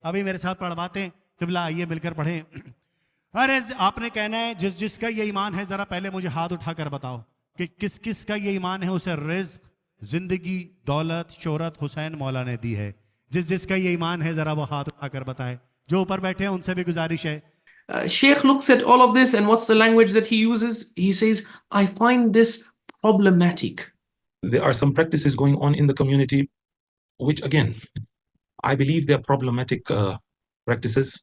अभी मेरे साथ पढ़वाते क़िबला, आइए मिलकर पढ़ें। अरे आपने कहना है जिस जिसका ये ईमान है जरा पहले मुझे हाथ उठाकर बताओ कि किस किस का ये ईमान है उसे रिज़्क़, जिंदगी, दौलत, शोहरत हुसैन मौला ने दी है। जिस जिसका ये ईमान है जरा वो हाथ उठाकर बताए। जो ऊपर बैठे हैं उनसे भी गुजारिश है। Sheikh looks at all of this, and what's the language that he uses? He says, I find this problematic. There are some practices going on in the community, which again, I believe they're problematic practices.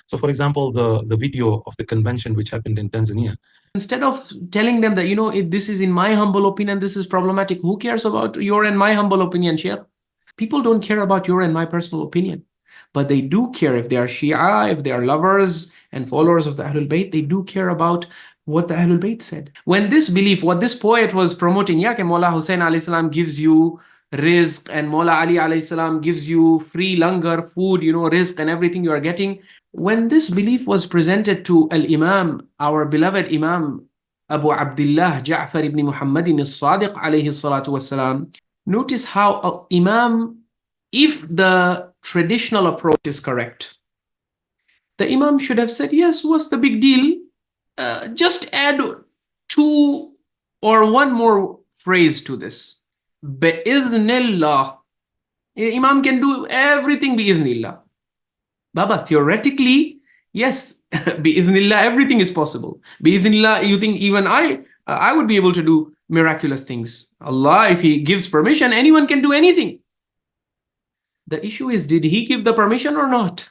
So for example, the video of the convention which happened in Tanzania. Instead of telling them that, this is in my humble opinion, this is problematic. Who cares about your and my humble opinion, Sheikh? People don't care about your and my personal opinion. But they do care if they are Shia, if they are lovers and followers of the Ahlul Bayt, they do care about what the Ahlul Bayt said. When this belief, what this poet was promoting, ke Mawla Hussain alayhi salam gives you rizq and Mawla Ali alayhi salam gives you free langar, food, rizq and everything you are getting. When this belief was presented to Al-Imam, our beloved Imam, Abu Abdullah Ja'far ibn Muhammadin as-Sadiq alayhi salatu wassalam, notice how Imam, if the traditional approach is correct, the Imam should have said, yes, what's the big deal? Just add two or one more phrase to this. Bi-iznillah. Imam can do everything bi-iznillah. Baba, theoretically, yes, bi-iznillah, everything is possible. Bi-iznillah, you think even I would be able to do miraculous things. Allah, if He gives permission, anyone can do anything. The issue is, did he give the permission or not?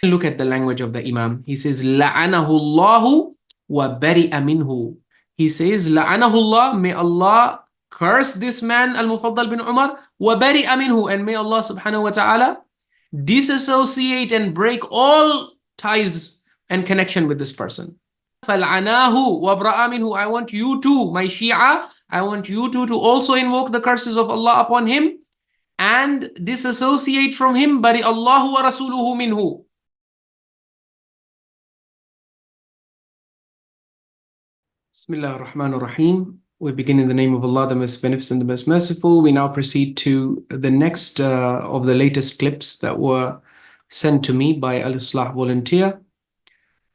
Look at the language of the Imam. He says, لَعَنَهُ اللَّهُ وَبَرِئَ مِنْهُ. He says, لَعَنَهُ اللَّهُ, may Allah curse this man, Al-Mufaddal bin Umar, وَبَرِئَ مِنْهُ, and may Allah subhanahu wa ta'ala disassociate and break all ties and connection with this person. فَلْعَنَاهُ وَبْرَأَ مِنْهُ. I want you too, my Shia, I want you too to also invoke the curses of Allah upon him and disassociate from him. Bari Allahu wa rasuluhu minhu. Bismillah ar-Rahman ar-Rahim. We begin in the name of Allah, the most beneficent, the most merciful. We now proceed to the next of the latest clips that were sent to me by Islaah volunteer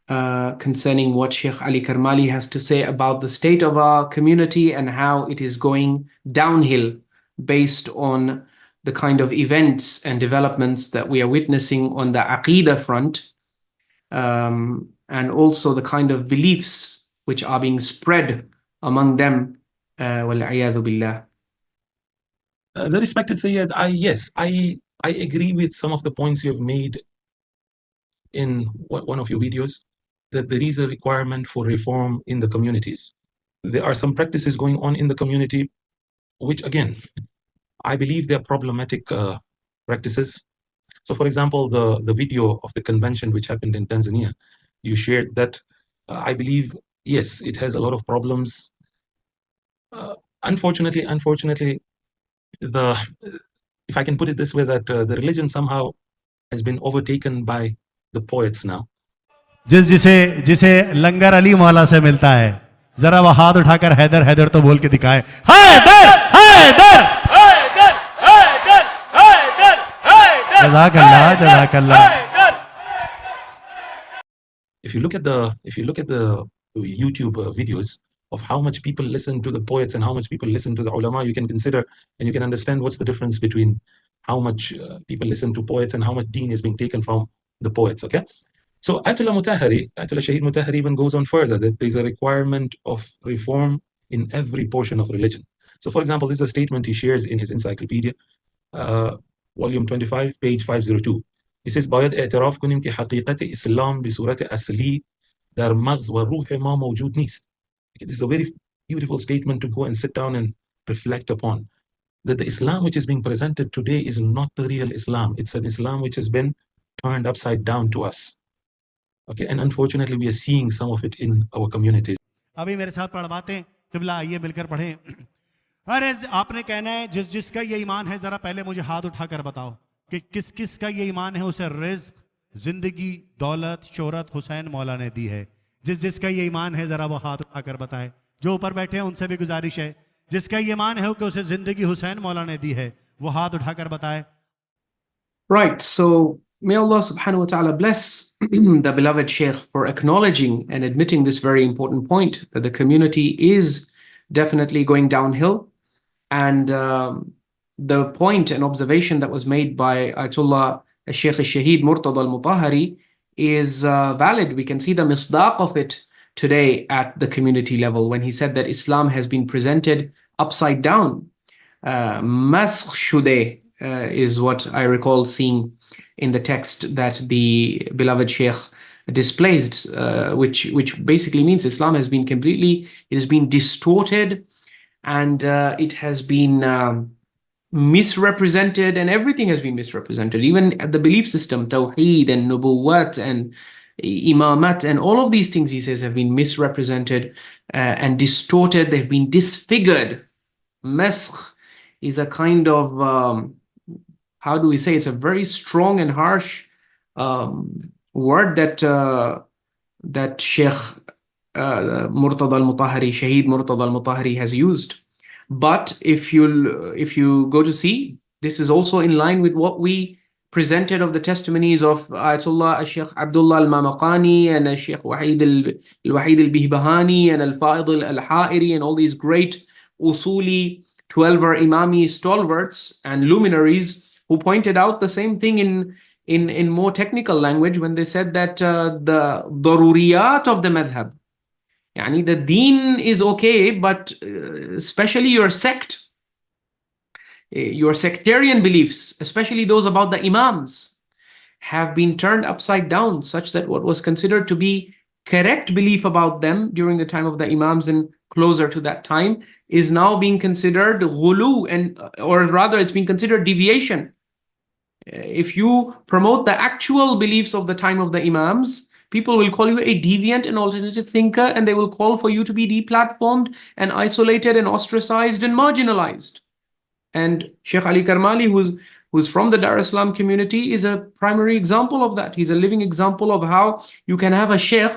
concerning what Sheikh Ali Karmali has to say about the state of our community and how it is going downhill based on the kind of events and developments that we are witnessing on the Aqidah front, and also the kind of beliefs which are being spread among them. وَالْعِيَاذُ بِاللَّهِ. The respected Sayyid, I agree with some of the points you have made in one of your videos, that there is a requirement for reform in the communities. There are some practices going on in the community, which again, I believe they're problematic practices. So for example, the video of the convention which happened in Tanzania, you shared that. I believe, yes, it has a lot of problems. Unfortunately, if I can put it this way, that the religion somehow has been overtaken by the poets now. जिसे लंगर अली मौला से मिलता है, जरा वो हाथ उठाकर हैदर हैदर तो बोल के दिखाए। हैदर हैदर हैदर हैदर हैदर हैदर। जज़ाकल्लाह जज़ाकल्लाह। If you look at the YouTube videos of how much people listen to the poets and how much people listen to the ulama, you can consider and you can understand what's the difference between how much people listen to poets and how much deen is being taken from the poets. Okay, so Ayatollah Shaheed Mutahari even goes on further, that there's a requirement of reform in every portion of religion. So for example, this is a statement he shares in his encyclopedia, volume 25, page 502. He says, باید اعتراف کنیم که حقیقت اسلام به صورت اصلی در مغز و روح ما موجود نیست. This is a very beautiful statement to go and sit down and reflect upon. That the Islam which is being presented today is not the real Islam. It's an Islam which has been turned upside down to us. Okay, and unfortunately we are seeing some of it in our communities. अभी मेरे साथ पढ़वाते हैं क़िबला, आइए मिलकर पढ़ें। अरे आपने कहना है जिस जिसका ये ईमान है जरा पहले मुझे हाथ उठाकर बताओ कि किस किस का ये ईमान है उसे रिज़्क़, जिंदगी, दौलत, शोहरत हुसैन मौला ने दी है। जिस जिसका ये ईमान है जरा वो हाथ उठाकर बताए। जो ऊपर बैठे हैं उनसे भी गुजारिश है, जिसका ये ईमान है कि उसे जिंदगी हुसैन मौला ने दी है, वो हाथ उठाकर बताए। Right, so May Allah subhanahu wa ta'ala bless the beloved Sheikh for acknowledging and admitting this very important point, that the community is definitely going downhill. And the point and observation that was made by Ayatollah Sheikh al-Shaheed Murtada al-Mutahari is valid. We can see the misdaq of it today at the community level when he said that Islam has been presented upside down. Maskh shude is what I recall seeing in the text that the beloved Sheikh displaced, which basically means Islam has been completely, it has been distorted, and it has been misrepresented, and everything has been misrepresented. Even the belief system, Tawheed and Nubuwwat and Imamat and all of these things, he says, have been misrepresented and distorted. They've been disfigured. Maskh is a kind of, how do we say, it's a very strong and harsh word that Sheikh Murtada al-Mutahari, Shaheed Murtada al-Mutahari has used. But if you go to see, this is also in line with what we presented of the testimonies of Ayatollah Sheikh Abdullah al-Mamaqani and Sheikh Wahid al-Bihbahani and al-Fa'id al-Ha'iri and all these great usuli 12er Imami stalwarts and luminaries who pointed out the same thing in more technical language when they said that the daruriyat of the madhab, yani the deen is okay, but especially your sect, your sectarian beliefs, especially those about the Imams, have been turned upside down, such that what was considered to be correct belief about them during the time of the Imams and closer to that time is now being considered Ghuluww, and or rather it's being considered deviation. If you promote the actual beliefs of the time of the Imams, people will call you a deviant and alternative thinker, and they will call for you to be deplatformed and isolated and ostracized and marginalized. And Sheikh Ali Karmali, who's from the Dar Islam community, is a primary example of that. He's a living example of how you can have a sheikh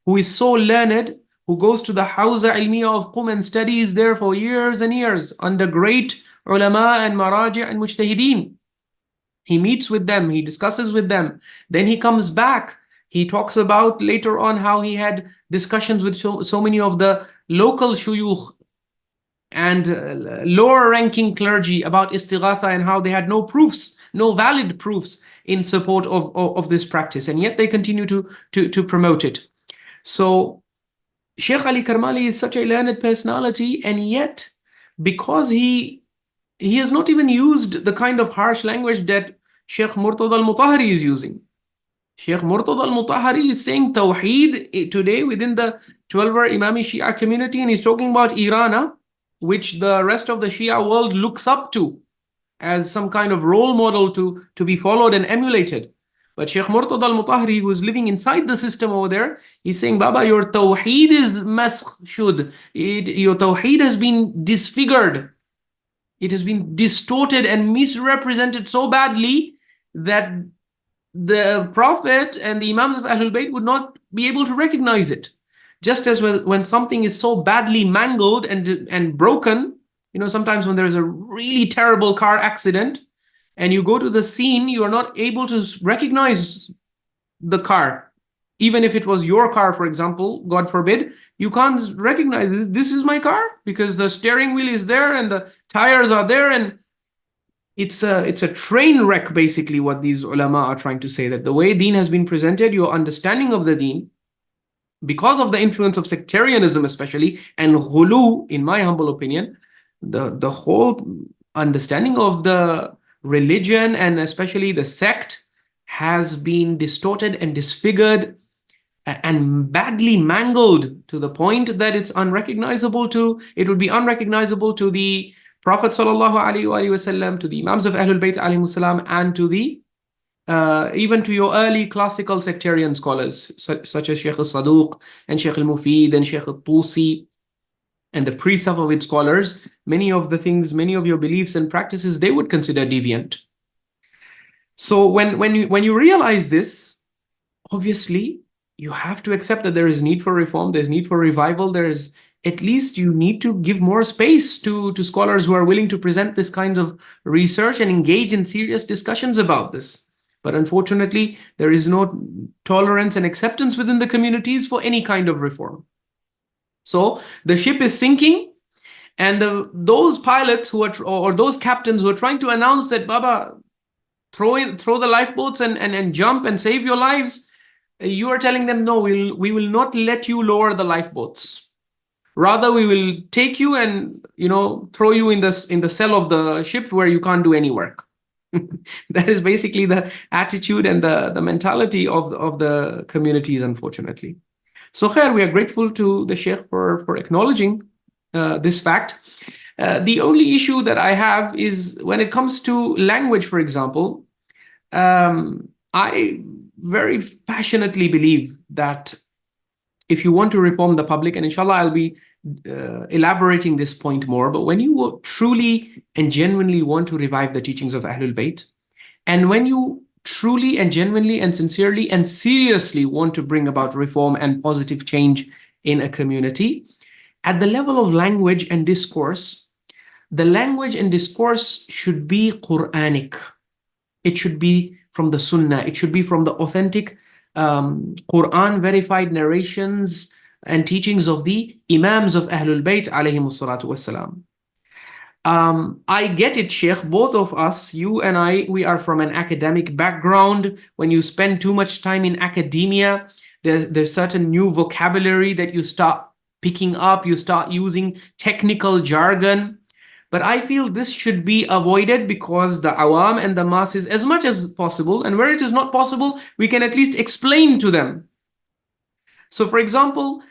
who is so learned, who goes to the Hawza Ilmiya of Qum and studies there for years and years under great ulama and maraji' and mujtahideen. He meets with them, he discusses with them. Then he comes back. He talks about later on how he had discussions with so many of the local shuyukh and lower ranking clergy about istighatha and how they had no proofs, no valid proofs in support of this practice. And yet they continue to promote it. So Sheikh Ali Karmali is such a learned personality, and yet because he has not even used the kind of harsh language that Sheikh Murtada al-Mutahari is using. Sheikh Murtada al-Mutahari is saying Tawheed today within the 12er Imami Shia community, and he's talking about Irana, which the rest of the Shia world looks up to as some kind of role model to be followed and emulated. But Sheikh Murtada al-Mutahari, who is living inside the system over there, he's saying, Baba, your Tawheed is maskh. Your Tawheed has been disfigured. It has been distorted and misrepresented so badly that the Prophet and the Imams of Ahlul Bayt would not be able to recognize it. Just as when something is so badly mangled and broken, sometimes when there's a really terrible car accident and you go to the scene, you are not able to recognize the car. Even if it was your car, for example, God forbid, you can't recognize this is my car because the steering wheel is there and the tires are there, and it's a train wreck, basically, what these ulama are trying to say, that the way deen has been presented, your understanding of the deen, because of the influence of sectarianism especially, and ghuluww, in my humble opinion, the whole understanding of the religion and especially the sect has been distorted and disfigured and badly mangled to the point that it would be unrecognizable to the Prophet sallallahu alaihi wasallam, to the Imams of Ahlul Bayt alayhimus salam, and to the even to your early classical sectarian scholars such as Sheikh al-Saduq and Sheikh al-Mufid and Sheikh al-Tusi and the pre-Safavid scholars. Many of your beliefs and practices, they would consider deviant. So when you realize this, obviously you have to accept that there is need for reform, there's need for revival, at least you need to give more space to scholars who are willing to present this kind of research and engage in serious discussions about this. But unfortunately, there is no tolerance and acceptance within the communities for any kind of reform. So the ship is sinking, and those pilots who are, or those captains who are trying to announce that, Baba, throw the lifeboats and jump and save your lives, you are telling them, no, we will not let you lower the lifeboats. Rather, we will take you and throw you in the cell of the ship where you can't do any work. That is basically the attitude and the mentality of the communities, unfortunately. So khair, we are grateful to the Sheikh for acknowledging this fact. The only issue that I have is when it comes to language, for example. I very passionately believe that if you want to reform the public, and inshallah I'll be elaborating this point more, but when you truly and genuinely want to revive the teachings of Ahlul Bayt, and when you truly and genuinely and sincerely and seriously want to bring about reform and positive change in a community, at the level of language and discourse, the language and discourse should be Quranic. It should be from the Sunnah. It should be from the authentic Quran verified narrations and teachings of the Imams of Ahlul Bayt alayhimus salatu wassalam. I get it, Sheikh. Both of us, you and I, we are from an academic background. When you spend too much time in academia, there's certain new vocabulary that you start picking up. You start using technical jargon. But I feel this should be avoided because the awam and the masses, as much as possible, and where it is not possible, we can at least explain to them. So, for example,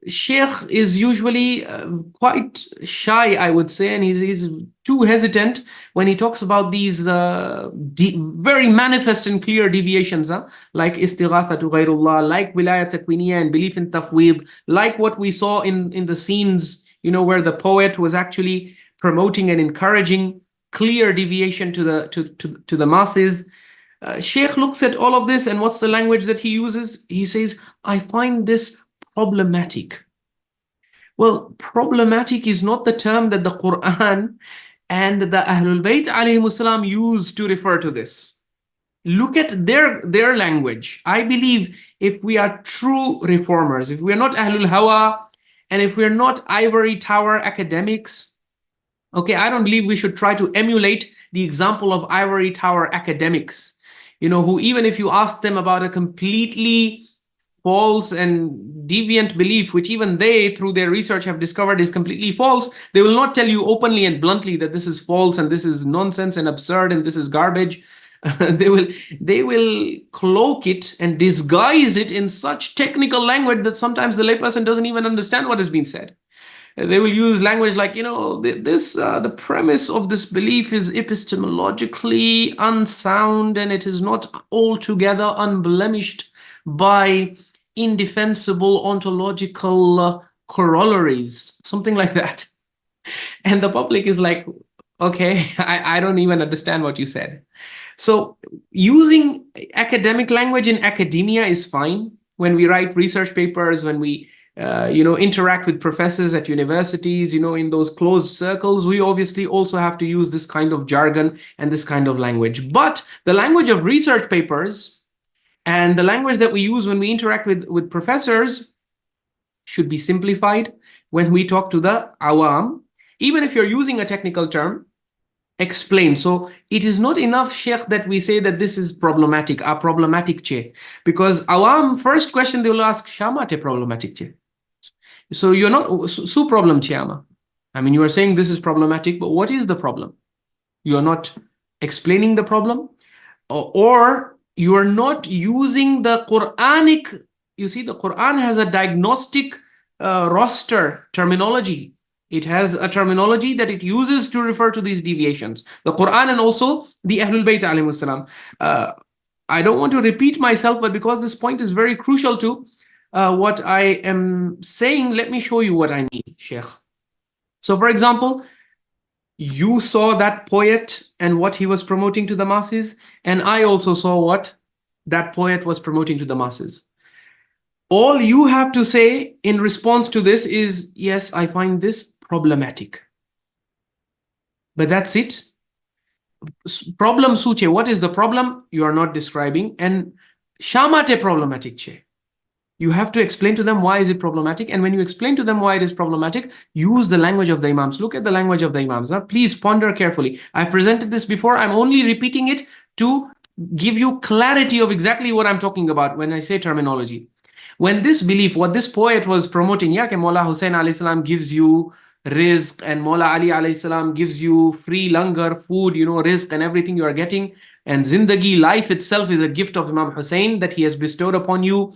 Sheikh is usually quite shy, I would say, and he's too hesitant when he talks about these very manifest and clear deviations, like istighatha to ghayrullah, like wilayah takwiniya and belief in tafweed, like what we saw in the scenes, where the poet was actually promoting and encouraging clear deviation to the masses. Sheikh looks at all of this, and what's the language that he uses? He says, I find this problematic. Well, problematic is not the term that the Quran and the Ahlul Bayt alayhimus salam use to refer to this. Look at their language. I believe if we are true reformers, if we are not Ahlul Hawa, and if we're not ivory tower academics, okay, I don't believe we should try to emulate the example of ivory tower academics, who even if you ask them about a completely false and deviant belief, which even they, through their research, have discovered is completely false, they will not tell you openly and bluntly that this is false and this is nonsense and absurd and this is garbage. They will cloak it and disguise it in such technical language that sometimes the layperson doesn't even understand what is being said. They will use language like, the premise of this belief is epistemologically unsound and it is not altogether unblemished by indefensible ontological corollaries, something like that. And the public is like, okay, I don't even understand what you said. So using academic language in academia is fine. When we write research papers, when we interact with professors at universities, in those closed circles, we obviously also have to use this kind of jargon and this kind of language. But the language of research papers and the language that we use when we interact with professors should be simplified. When we talk to the awam, even if you're using a technical term, explain. So it is not enough, Sheikh, that we say that this is problematic, che, because awam, first question they will ask, Shama te problematic che. So you're not su problem che ama. I mean, you are saying this is problematic, but what is the problem? You are not explaining the problem, or you are not using the Quranic. You see, the Quran has a diagnostic roster terminology. It has a terminology that it uses to refer to these deviations. The Quran and also the Ahlul Bayt alayhimus salam. I don't want to repeat myself, but because this point is very crucial to what I am saying, let me show you what I mean, Sheikh. So, for example, you saw that poet and what he was promoting to the masses, and I also saw what that poet was promoting to the masses. All you have to say in response to this is, yes, I find this problematic. But that's it. problem suche. What is the problem? You are not describing. And shamate problematic che. You have to explain to them why is it problematic. And when you explain to them why it is problematic, use the language of the Imams. Look at the language of the Imams. Now, please ponder carefully. I've presented this before. I'm only repeating it to give you clarity of exactly what I'm talking about when I say terminology. When this belief, what this poet was promoting, yeah, Maula Hussain alayhi salam gives you rizq, and Maula Ali alayhi salam gives you free langar, food, rizq and everything you are getting. And zindagi, life itself is a gift of Imam Hussain that he has bestowed upon you.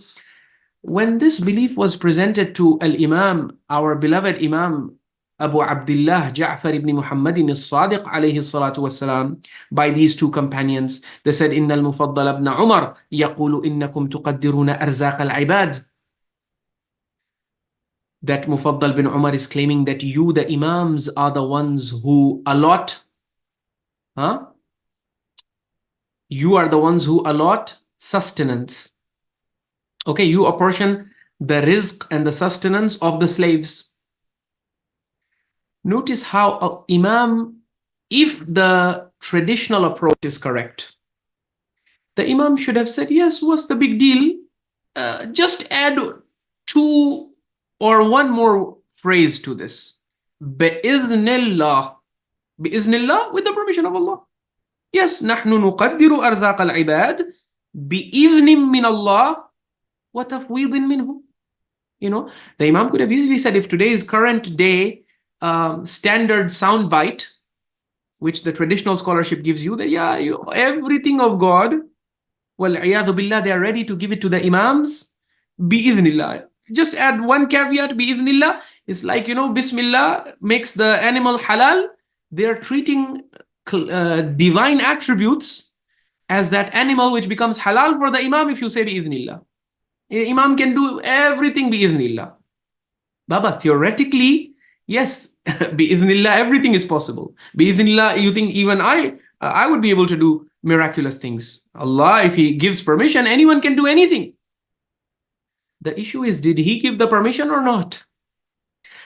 When this belief was presented to Al-Imam, our beloved Imam, Abu Abdullah Ja'far ibn Muhammadin as-Sadiq alayhi salatu wassalam, by these two companions, they said, Inna al-Mufaddal ibn Umar yaqulu innakum tuqaddiruna arzaq al-ibad. That Mufaddal bin Umar is claiming that you, the Imams, are the ones who allot, you are the ones who allot sustenance. Okay, you apportion the rizq and the sustenance of the slaves. Notice how Imam, if the traditional approach is correct, the Imam should have said, yes, what's the big deal? Just add two or one more phrase to this. Bi'iznillah. Bi'iznillah, with the permission of Allah. Yes, نحن نقدر أرزاق العباد بإذن من الله وتفويض منه. The Imam could have easily said, if today's current day standard sound bite, which the traditional scholarship gives you, that everything of God, well, a'yadhu billah, they are ready to give it to the Imams, bi'idhnillah. Just add one caveat, bi'idhnillah. It's like, Bismillah makes the animal halal. They are treating divine attributes as that animal which becomes halal for the Imam if you say bi'idhnillah. Imam can do everything bi'idhnillah. Baba, theoretically, yes, bi'idhnillah, everything is possible. Bi'idhnillah, you think even I would be able to do miraculous things. Allah, if He gives permission, anyone can do anything. The issue is, did He give the permission or not?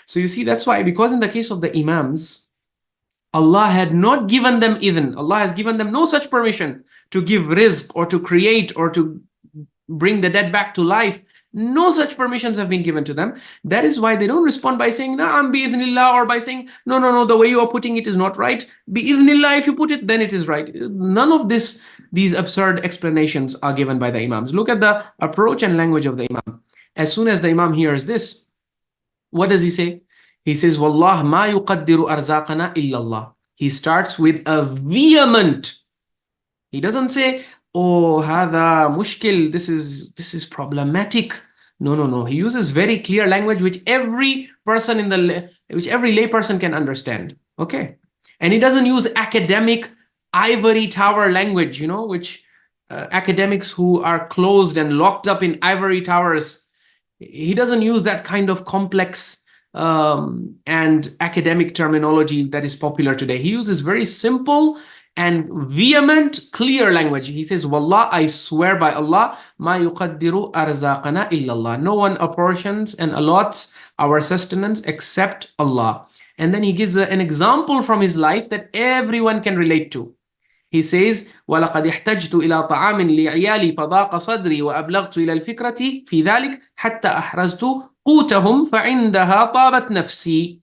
So you see, that's why, because in the case of the Imams, Allah had not given them idhn. Allah has given them no such permission to give rizq or to create or to bring the dead back to life. No such permissions have been given to them. That is why they don't respond by saying, Na'am bi'idhnillah, or by saying, no, the way you are putting it is not right. Bi'idhnillah, if you put it, then it is right. None of these absurd explanations are given by the Imams. Look at the approach and language of the Imam. As soon as the Imam hears this, what does he say? He says, Wallah ma yuqaddiru arzaqana illallah. He starts with a vehement. He doesn't say, oh, hada mushkil, this is problematic. No. He uses very clear language which every lay person can understand. Okay. And he doesn't use academic ivory tower language, which academics who are closed and locked up in ivory towers, he doesn't use that kind of complex and academic terminology that is popular today. He uses very simple and vehement, clear language. He says, Wallah, I swear by Allah, ma yuqaddiru arzaqana illallah. No one apportions and allots our sustenance except Allah. And then he gives an example from his life that everyone can relate to. He says, وَلَقَدْ احْتَجْتُ إِلَىٰ طَعَامٍ لِعِيَالِي فَضَاقَ صَدْرِي وَأَبْلَغْتُ إِلَى الْفِكْرَةِ فِي ذَلِكَ حَتَّى أَحْرَزْتُ قُوتَهُمْ فَعِنْدَهَا طَابَتْ نَفْسِي.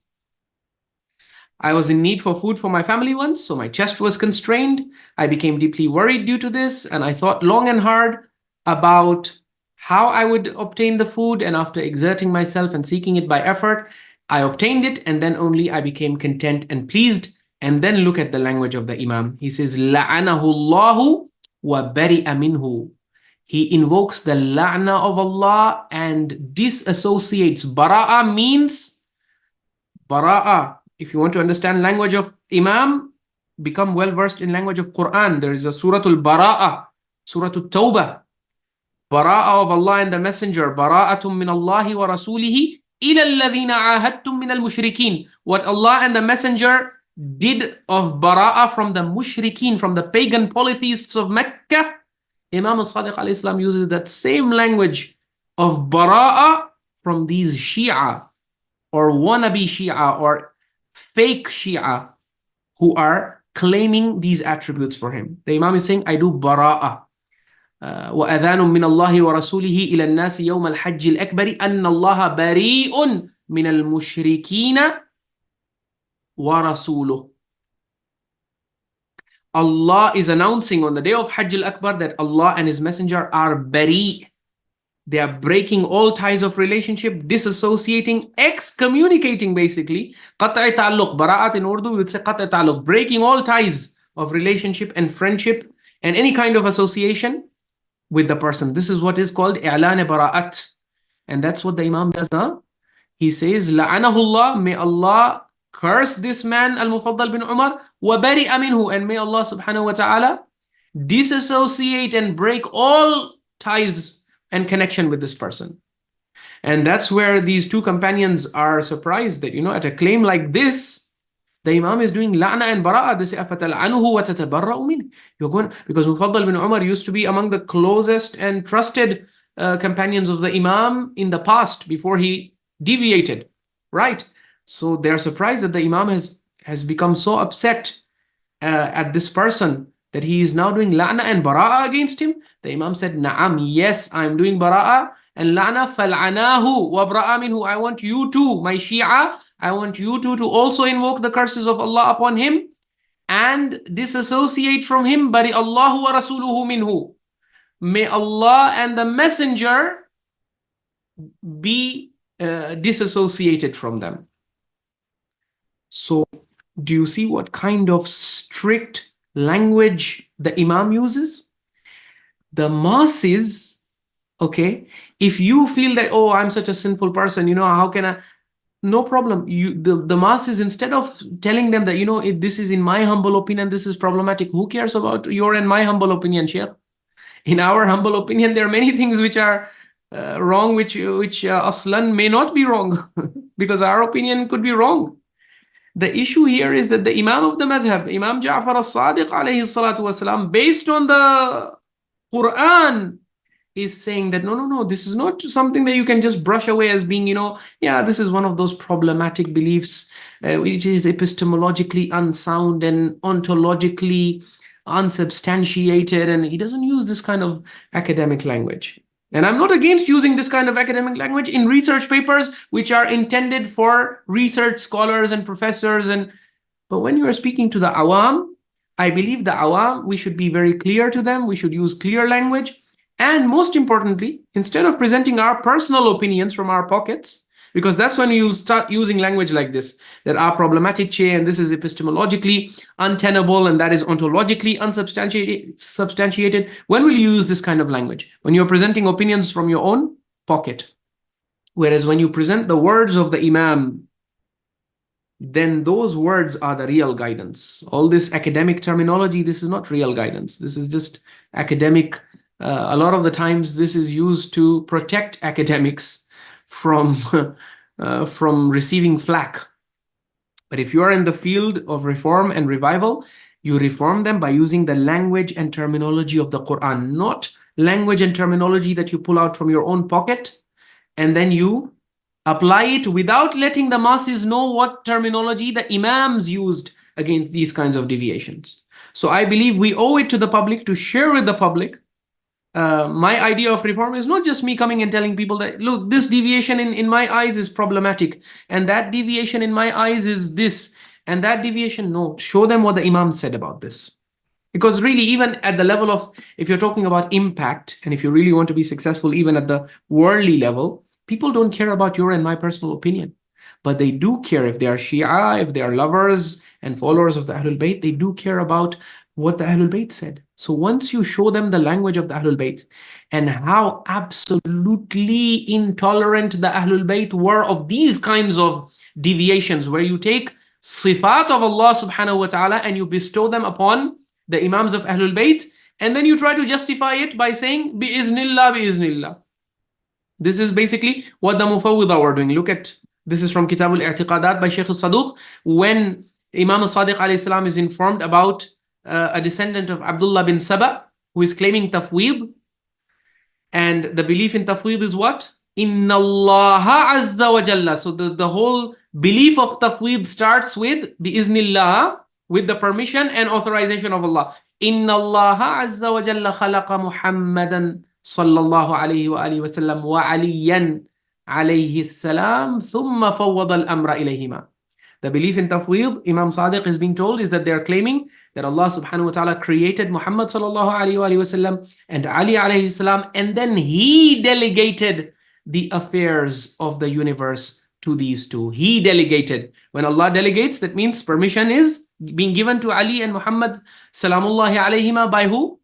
I was in need for food for my family once, so my chest was constrained. I became deeply worried due to this, and I thought long and hard about how I would obtain the food, and after exerting myself and seeking it by effort, I obtained it, and then only I became content and pleased. And then look at the language of the Imam. He says, لَعَنَهُ اللَّهُ وَبَرِئَ مِنْهُ. He invokes the la'na of Allah and disassociates. Bara'a means, bara'a. If you want to understand language of Imam, become well versed in language of Quran. There is a Suratul Bara'a, Suratul Tawbah. Bara'a of Allah and the Messenger. Bara'atum min Allahi wa rasulihi ila alladhina ahadtum min al-mushrikeen. What Allah and the Messenger did of bara'a from the mushrikeen, from the pagan polytheists of Mecca, Imam al-Sadiq alayhi salam uses that same language of bara'a from these Shia or wannabe Shia or fake Shia who are claiming these attributes for him. The Imam is saying, I do bara'ah. وأذان من الله ورسوله إلى الناس يوم الحج الأكبر أن الله بريء من المشركين ورسوله. Allah is announcing on the day of Hajj al-Akbar that Allah and His Messenger are bari. They are breaking all ties of relationship, disassociating, excommunicating basically. Qat'i ta'alluq, bara'at in Urdu, we would say qat'i ta'alluq, breaking all ties of relationship and friendship and any kind of association with the person. This is what is called i'lan bara'at. And that's what the Imam does. He says, la'anahullah, may Allah curse this man, Al-Mufaddal bin Umar, wa bari'a minhu, and may Allah subhanahu wa ta'ala disassociate and break all ties and connection with this person. And that's where these two companions are surprised that, at a claim like this, the Imam is doing la'na and bara'ah. They say, أَفَتَلْعَنُهُ وَتَتَبَرَّأُ مِنْهُ. You're going, because Mufaddal bin Umar used to be among the closest and trusted companions of the Imam in the past before he deviated, right? So they're surprised that the Imam has become so upset at this person that he is now doing la'na and bara'ah against him. The Imam said, Na'am, yes, I'm doing bara'ah and la'na, fal'anahu wa bra'a minhu. I want you to, my Shia, I want you to also invoke the curses of Allah upon him and disassociate from him. Bari Allahu wa rasuluhu minhu. May Allah and the Messenger be disassociated from them. So, do you see what kind of strict language the Imam uses? The masses, okay, if you feel that, oh, I'm such a sinful person, how can I? No problem. The masses, instead of telling them that, if this is in my humble opinion, this is problematic. Who cares about your and my humble opinion, Sheikh? In our humble opinion, there are many things which are wrong, which aslan may not be wrong, because our opinion could be wrong. The issue here is that the Imam of the Madhab, Imam Ja'far al-Sadiq alayhi salatu wasalam, based on the Quran, is saying that no, this is not something that you can just brush away as being, this is one of those problematic beliefs which is epistemologically unsound and ontologically unsubstantiated, and he doesn't use this kind of academic language. And I'm not against using this kind of academic language in research papers which are intended for research scholars and professors. But when you are speaking to the awam, I believe the awam, we should be very clear to them. We should use clear language. And most importantly, instead of presenting our personal opinions from our pockets, because that's when you start using language like this, that are problematic, and this is epistemologically untenable, and that is ontologically unsubstantiated. When will you use this kind of language? When you're presenting opinions from your own pocket. Whereas when you present the words of the Imam, then those words are the real guidance. All this academic terminology, this is not real guidance. This is just academic. A lot of the times this is used to protect academics from receiving flack. But if you are in the field of reform and revival, you reform them by using the language and terminology of the Quran, not language and terminology that you pull out from your own pocket and then you apply it without letting the masses know what terminology the Imams used against these kinds of deviations. So I believe we owe it to the public to share with the public. My idea of reform is not just me coming and telling people that, look, this deviation in my eyes is problematic, and that deviation in my eyes is this, and that deviation. No, show them what the Imam said about this. Because really, even at the level of, if you're talking about impact, and if you really want to be successful, even at the worldly level, people don't care about your and my personal opinion. But they do care if they are Shia, if they are lovers and followers of the Ahlul Bayt, they do care about what the Ahlul Bayt said. So once you show them the language of the Ahlul Bayt and how absolutely intolerant the Ahlul Bayt were of these kinds of deviations, where you take sifat of Allah subhanahu wa ta'ala and you bestow them upon the Imams of Ahlul Bayt, and then you try to justify it by saying, Bi-iznillah, bi-iznillah. This is basically what the Mufawwidha were doing. Look at, this is from Kitab al-I'tiqadat by Sheikh al-Saduq, when Imam al-Sadiq alayhi salam is informed about a descendant of Abdullah bin Saba who is claiming tafweed, and the belief in tafweed is what? Inna Allah azza wa jalla. So the whole belief of tafweed starts with bi-iznillah, with the permission and authorization of Allah. Inna Allah azza wa jalla khalaqa Muhammadan sallallahu alayhi wa alihi wa sallam wa aliyan alayhi salam thumma fawwada al-amra ilayhima. The belief in tafweed, Imam Sadiq is being told, is that they are claiming that Allah subhanahu wa ta'ala created Muhammad sallallahu alayhi wa sallam and Ali alayhi salam, and then he delegated the affairs of the universe to these two. He delegated. When Allah delegates, that means permission is being given to Ali and Muhammad salamullahi alayhima by who?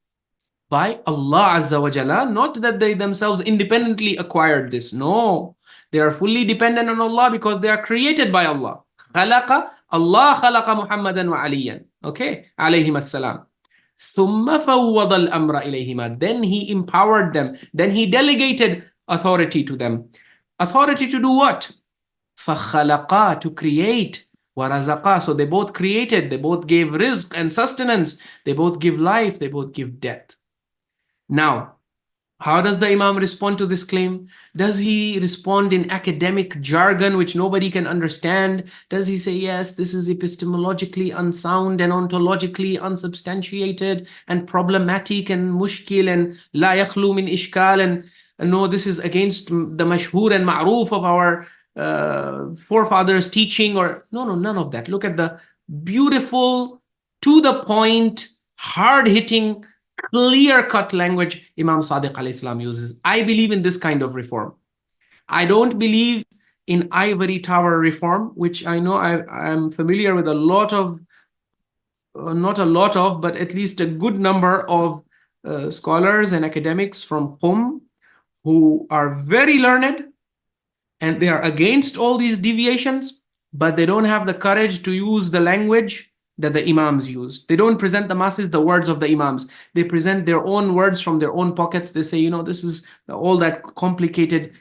By Allah azza wa jalla. Not that they themselves independently acquired this. No. They are fully dependent on Allah because they are created by Allah. خلق Allah خلق محمدا وعليا. Okay, alayhim assalam. ثم فوض الأمر إليهما. Then he empowered them. Then he delegated authority to them. Authority to do what? فخلقا, to create. وَرَزَقَا, so they both created. They both gave rizq and sustenance. They both give life. They both give death. Now, how does the Imam respond to this claim? Does he respond in academic jargon which nobody can understand? Does he say, yes, this is epistemologically unsound and ontologically unsubstantiated and problematic and mushkil and la yakhlu min ishkal, and no, this is against the mashhur and ma'roof of our forefathers' teaching? Or no, none of that. Look at the beautiful, to the point, hard-hitting, clear-cut language Imam Sadiq alayhi salam uses. I believe in this kind of reform. I don't believe in ivory tower reform, which I know I am familiar with a lot of, not a lot of, but at least a good number of scholars and academics from Qum who are very learned, and they are against all these deviations, but they don't have the courage to use the language that the Imams used. They don't present the masses the words of the Imams. They present their own words from their own pockets. They say, this is all that complicated,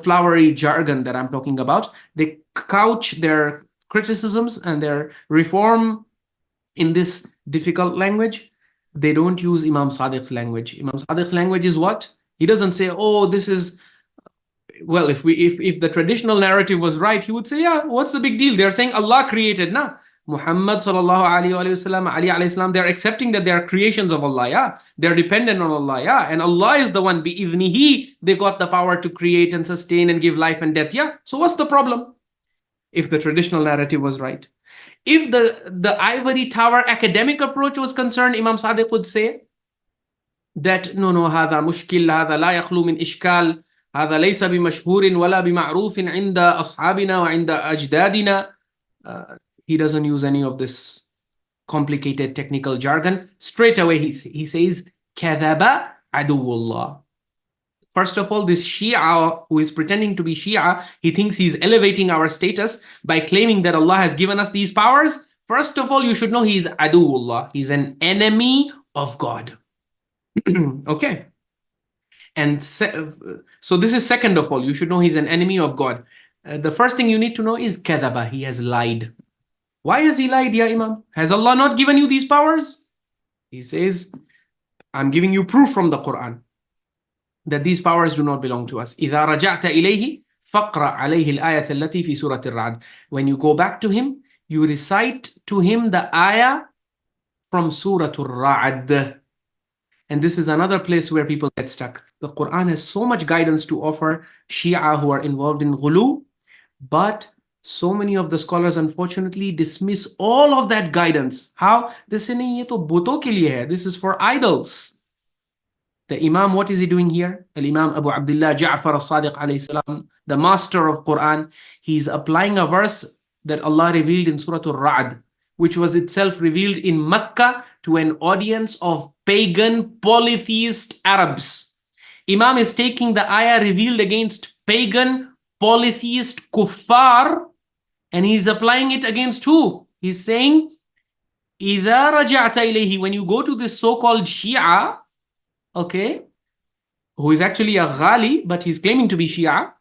flowery jargon that I'm talking about. They couch their criticisms and their reform in this difficult language. They don't use Imam Sadiq's language. Imam Sadiq's language is what? He doesn't say, oh, this is, well, if the traditional narrative was right, he would say, yeah, what's the big deal? They're saying Allah created, nah. Muhammad sallallahu alayhi wa sallam, Ali alayhi salam, they're accepting that they are creations of Allah, yeah. They're dependent on Allah, yeah. And Allah is the one, bi-idhnihi, they got the power to create and sustain and give life and death, yeah. So what's the problem? If the traditional narrative was right. If the ivory tower academic approach was concerned, Imam Sadiq would say that, no, هذا مشكل, هذا لا يخلو من إشكال, هذا ليس بمشهور ولا بمعروف عند أصحابنا وعند أجدادنا. He doesn't use any of this complicated technical jargon. Straight away, he says, كذب عدو الله. First of all, this Shia who is pretending to be Shia, he thinks he's elevating our status by claiming that Allah has given us these powers. First of all, you should know he is Aduwullah. He's an enemy of God. Okay. And so this is second of all, you should know he's an enemy of God. The first thing you need to know is kadaba, he has lied. Why has he lied, ya Imam? Has Allah not given you these powers? He says, I'm giving you proof from the Quran that these powers do not belong to us. إِذَا رَجَعْتَ إِلَيْهِ فَقْرَأْ عَلَيْهِ الْآيَةَ الَّتِي فِي سُورَةِ الرَّعْدِ. When you go back to him, you recite to him the ayah from Surah Al-Ra'd. And this is another place where people get stuck. The Quran has so much guidance to offer Shia who are involved in Ghuluww, but so many of the scholars unfortunately dismiss all of that guidance. How? They say, nahi, ye to buto ke liye hai. This is for idols. The Imam, what is he doing here? Imam Abu Abdullah Ja'far al-Sadiq alayhi salam, the master of Quran, he's applying a verse that Allah revealed in Surah Al-Ra'd, which was itself revealed in Mecca to an audience of pagan polytheist Arabs. Imam is taking the ayah revealed against pagan polytheist kuffar, and he's applying it against who? He's saying, إِذَا رَجَعْتَ إِلَيْهِ, when you go to this so-called Shia, okay, who is actually a Ghali, but he's claiming to be Shia,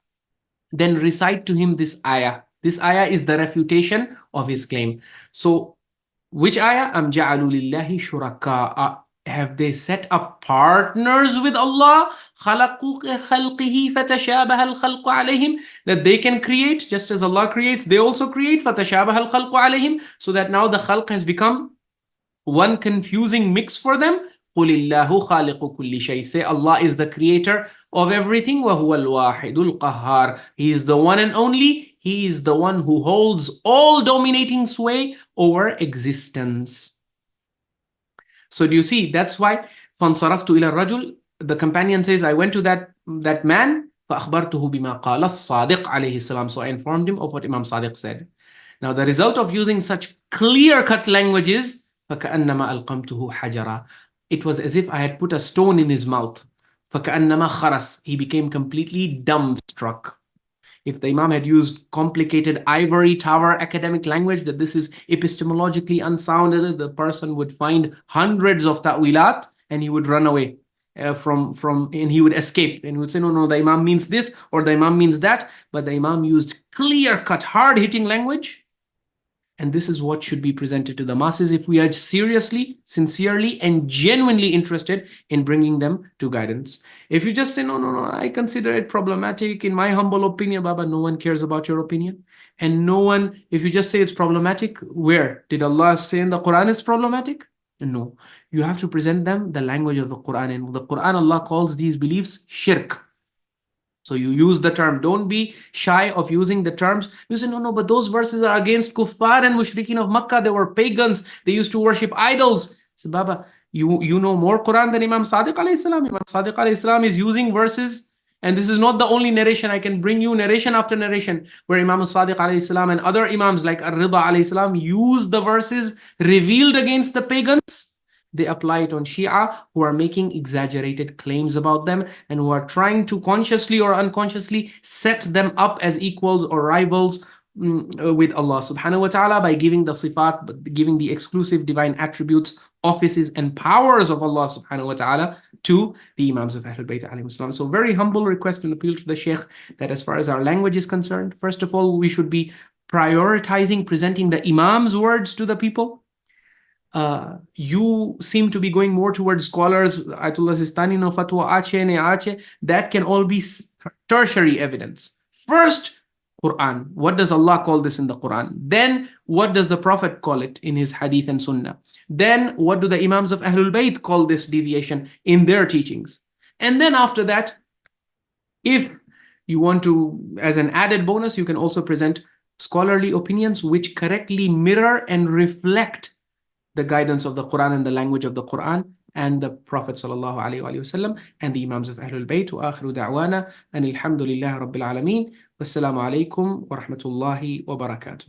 then recite to him this ayah. This ayah is the refutation of his claim. So, which ayah? Am ja'alu lillahi shuraka. Have they set up partners with Allah? خَلَقُوا كَخَلْقِهِ فَتَشَابَهَ الْخَلْقُ عَلَيْهِمْ. That they can create, just as Allah creates, they also create. فَتَشَابَهَ الْخَلْقُ عَلَيْهِمْ. So that now the khalq has become one confusing mix for them. قُلِ اللَّهُ خَالِقُ كُلِّ شَيْءٍ. Say Allah is the creator of everything. وَهُوَ الْوَاحِدُ الْقَهَّارُ. He is the one and only. He is the one who holds all dominating sway over existence. So do you see, that's why فَانْصَرَفْتُ إِلَى الرَّجُلِ, the companion says, I went to that man, فَأَخْبَرْتُهُ بِمَا قَالَ الصَّادِقُ عَلَيْهِ السَّلَامُ. So I informed him of what Imam Sadiq said. Now the result of using such clear-cut language is فَكَأَنَّمَا أَلْقَمْتُهُ حَجَرًا. It was as if I had put a stone in his mouth. فَكَأَنَّمَا خَرَسْ. He became completely dumbstruck. If the Imam had used complicated ivory tower academic language, that this is epistemologically unsound, the person would find hundreds of ta'wilat and he would run away and he would escape and would say, no, the Imam means this or the Imam means that. But the Imam used clear-cut, hard-hitting language. And this is what should be presented to the masses if we are seriously, sincerely, and genuinely interested in bringing them to guidance. If you just say, no, I consider it problematic, in my humble opinion, Baba, no one cares about your opinion. And no one, if you just say it's problematic, where? Did Allah say in the Quran it's problematic? No. You have to present them the language of the Quran. And the Quran, Allah calls these beliefs shirk. So you use the term. Don't be shy of using the terms. You say, no, but those verses are against kuffar and mushrikeen of Makkah. They were pagans. They used to worship idols. So, Baba, you know more Quran than Imam Sadiq alayhi salam. Imam Sadiq alayhi salam is using verses. And this is not the only narration. I can bring you narration after narration where Imam Sadiq alayhi salam and other Imams like Ar-Rida alayhi salam use the verses revealed against the pagans. They apply it on Shia who are making exaggerated claims about them and who are trying to consciously or unconsciously set them up as equals or rivals with Allah subhanahu wa ta'ala by giving the sifat, giving the exclusive divine attributes, offices and powers of Allah subhanahu wa ta'ala to the Imams of Ahlul Bayt alayhim salam. So very humble request and appeal to the Sheikh that as far as our language is concerned, first of all, we should be prioritizing presenting the Imam's words to the people. You seem to be going more towards scholars, Ayatollah Sistani no fatwa ache ne ache, that can all be tertiary evidence. First, Quran. What does Allah call this in the Quran? Then, what does the Prophet call it in his hadith and sunnah? Then, what do the Imams of Ahlul Bayt call this deviation in their teachings? And then after that, if you want to, as an added bonus, you can also present scholarly opinions which correctly mirror and reflect the guidance of the Quran and the language of the Quran and the Prophet sallallahu alaihi wasallam and the Imams of Ahlul Bayt. Wa akhiru da'wana and alhamdulillah rabbil alameen. Wassalamu alaikum wa rahmatullahi wa barakatuh.